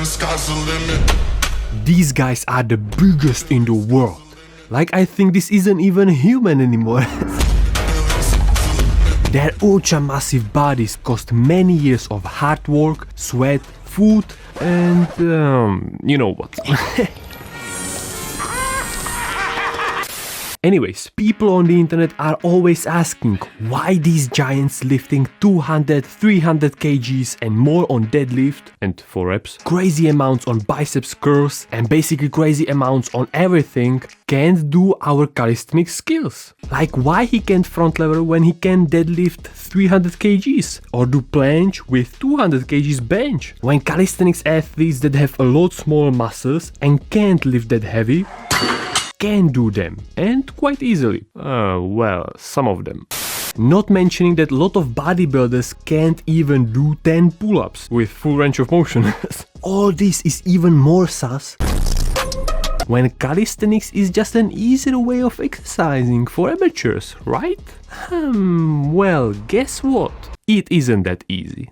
sky's the limit. These guys are the biggest in the world. Like, I think this isn't even human anymore. Their ultra massive bodies cost many years of hard work, sweat, food, and you know what. Anyways, people on the internet are always asking why these giants lifting 200, 300 kgs and more on deadlift and 4 reps, crazy amounts on biceps curls, and basically crazy amounts on everything can't do our calisthenics skills. Like, why he can't front lever when he can deadlift 300 kgs or do planche with 200 kgs bench? When calisthenics athletes that have a lot smaller muscles and can't lift that heavy can do them, and quite easily. Well, some of them. Not mentioning that a lot of bodybuilders can't even do 10 pull-ups with full range of motion. All this is even more sus when calisthenics is just an easier way of exercising for amateurs, right? Well, guess what? It isn't that easy.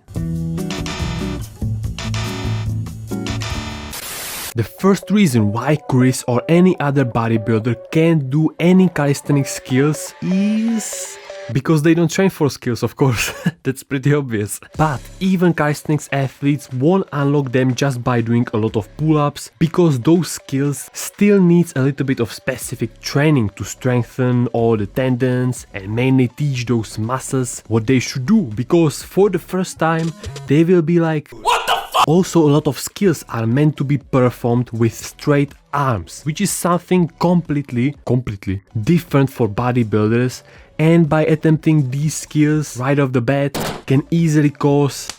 The first reason why Chris or any other bodybuilder can't do any calisthenics skills is because they don't train for skills, of course. That's pretty obvious. But even calisthenics athletes won't unlock them just by doing a lot of pull-ups, because those skills still needs a little bit of specific training to strengthen all the tendons and mainly teach those muscles what they should do, because for the first time they will be like, what the fuck? Also, a lot of skills are meant to be performed with straight arms, which is something completely different for bodybuilders, and by attempting these skills right off the bat can easily cause,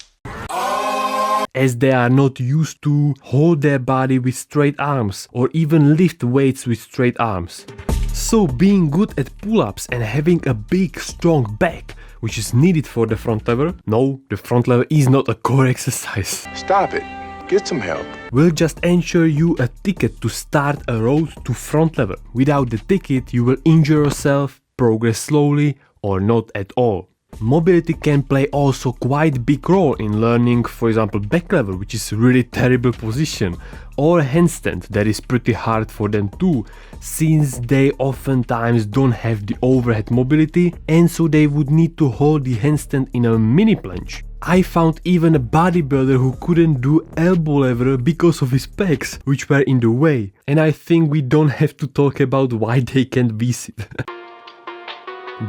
as they are not used to hold their body with straight arms or even lift weights with straight arms. So being good at pull-ups and having a big strong back, which is needed for the front lever, no, the front lever is not a core exercise. Stop it. Get some help. Will just ensure you a ticket to start a road to front lever. Without the ticket, you will injure yourself, progress slowly, or not at all. Mobility can play also quite big role in learning, for example, back lever, which is really terrible position, or handstand, that is pretty hard for them too, since they oftentimes don't have the overhead mobility, and so they would need to hold the handstand in a mini planche. I found even a bodybuilder who couldn't do elbow lever because of his pecs, which were in the way, and I think we don't have to talk about why they can't visit.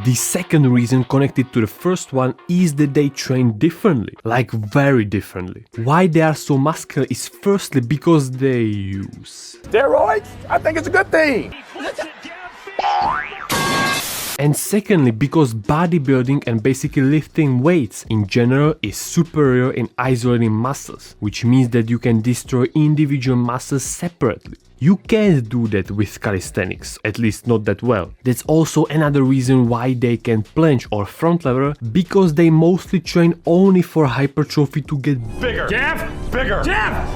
The second reason connected to the first one is that they train differently, like very differently. Why they are so muscular is firstly because they use Steroids? I think it's a good thing. And secondly, because bodybuilding and basically lifting weights in general is superior in isolating muscles, which means that you can destroy individual muscles separately. You can't do that with calisthenics, at least not that well. That's also another reason why they can planche or front lever, because they mostly train only for hypertrophy to get bigger. Jeff! Bigger! Jeff!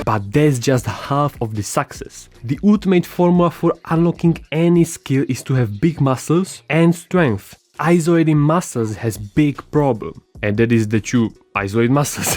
But that's just half of the success. The ultimate formula for unlocking any skill is to have big muscles and strength. Isolating muscles has big problem, and that is that you isolate muscles,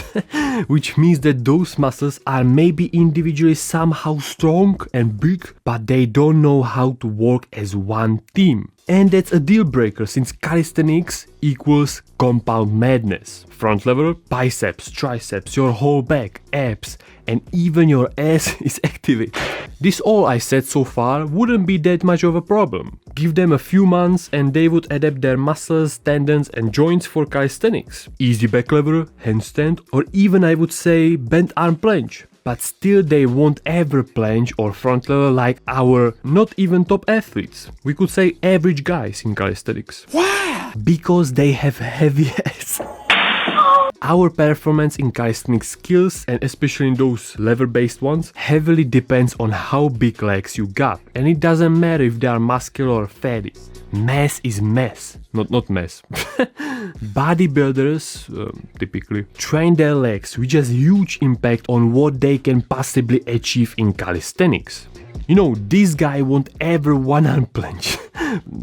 which means that those muscles are maybe individually somehow strong and big, but they don't know how to work as one team. And that's a deal breaker, since calisthenics equals compound madness. Front lever, biceps, triceps, your whole back, abs, and even your ass is activated. This all I said so far wouldn't be that much of a problem. Give them a few months and they would adapt their muscles, tendons and joints for calisthenics. Easy back lever, handstand, or even I would say bent arm planche. But still they won't ever planche or front lever like our not even top athletes. We could say average guys in calisthenics. Why? Because they have heavy ass. Our performance in calisthenics skills, and especially in those lever-based ones, heavily depends on how big legs you got. And it doesn't matter if they are muscular or fatty. Mass is mass, not mess. Bodybuilders, typically, train their legs, which has huge impact on what they can possibly achieve in calisthenics. You know, this guy won't ever one-arm planche,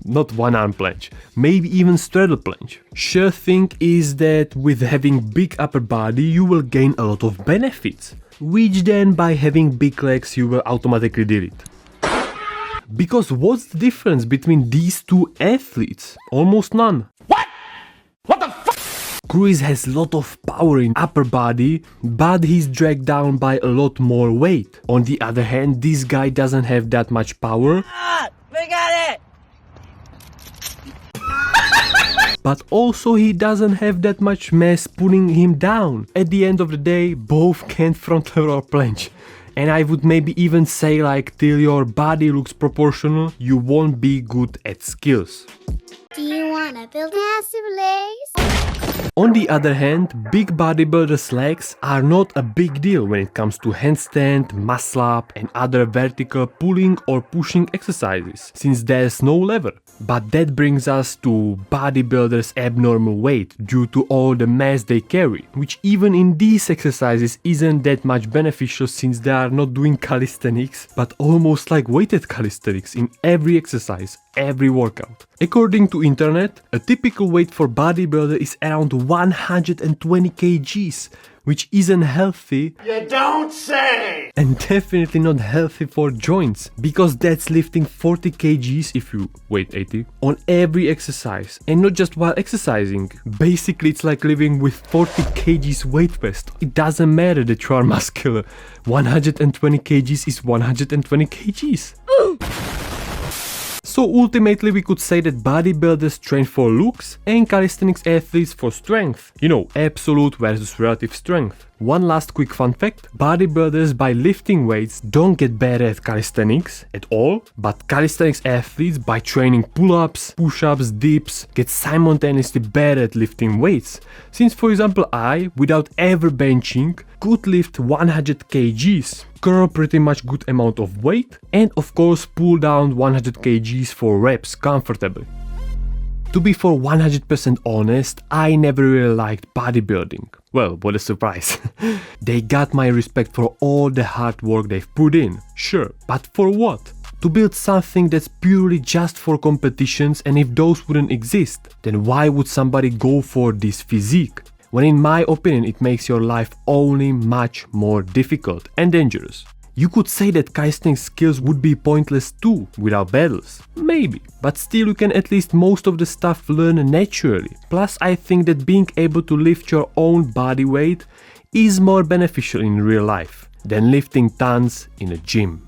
Not one arm planche, maybe even straddle planche. Sure thing is that with having big upper body you will gain a lot of benefits, which then by having big legs you will automatically delete. Because what's the difference between these two athletes? Almost none. What? What the fuck? Chris has a lot of power in upper body, but he's dragged down by a lot more weight. On the other hand, this guy doesn't have that much power. We got it! But also he doesn't have that much mass pulling him down. At the end of the day, both can't front load or planche. And I would maybe even say like till your body looks proportional, you won't be good at skills. Do you wanna build massive legs? On the other hand, big bodybuilders' legs are not a big deal when it comes to handstand, muscle up and other vertical pulling or pushing exercises, since there's no lever. But that brings us to bodybuilders' abnormal weight due to all the mass they carry, which even in these exercises isn't that much beneficial since they are not doing calisthenics, but almost like weighted calisthenics in every exercise, every workout. According to internet, a typical weight for bodybuilder is around 120 kgs, which isn't healthy. You don't say! And definitely not healthy for joints, because that's lifting 40 kgs if you weigh 80 on every exercise, and not just while exercising. Basically it's like living with 40 kgs weight vest. It doesn't matter that you are muscular, 120 kgs is 120 kgs. So ultimately we could say that bodybuilders train for looks and calisthenics athletes for strength. You know, absolute versus relative strength. One last quick fun fact, bodybuilders by lifting weights don't get better at calisthenics at all, but calisthenics athletes by training pull-ups, push-ups, dips get simultaneously better at lifting weights. Since for example I, without ever benching, could lift 100 kgs, curl pretty much good amount of weight, and of course pull down 100 kgs for reps comfortably. To be for 100% honest, I never really liked bodybuilding. Well, what a surprise. They got my respect for all the hard work they've put in, sure, but for what? To build something that's purely just for competitions, and if those wouldn't exist, then why would somebody go for this physique? When in my opinion it makes your life only much more difficult and dangerous. You could say that calisthenics skills would be pointless too, without battles. Maybe, but still you can at least most of the stuff learn naturally. Plus I think that being able to lift your own body weight is more beneficial in real life than lifting tons in a gym.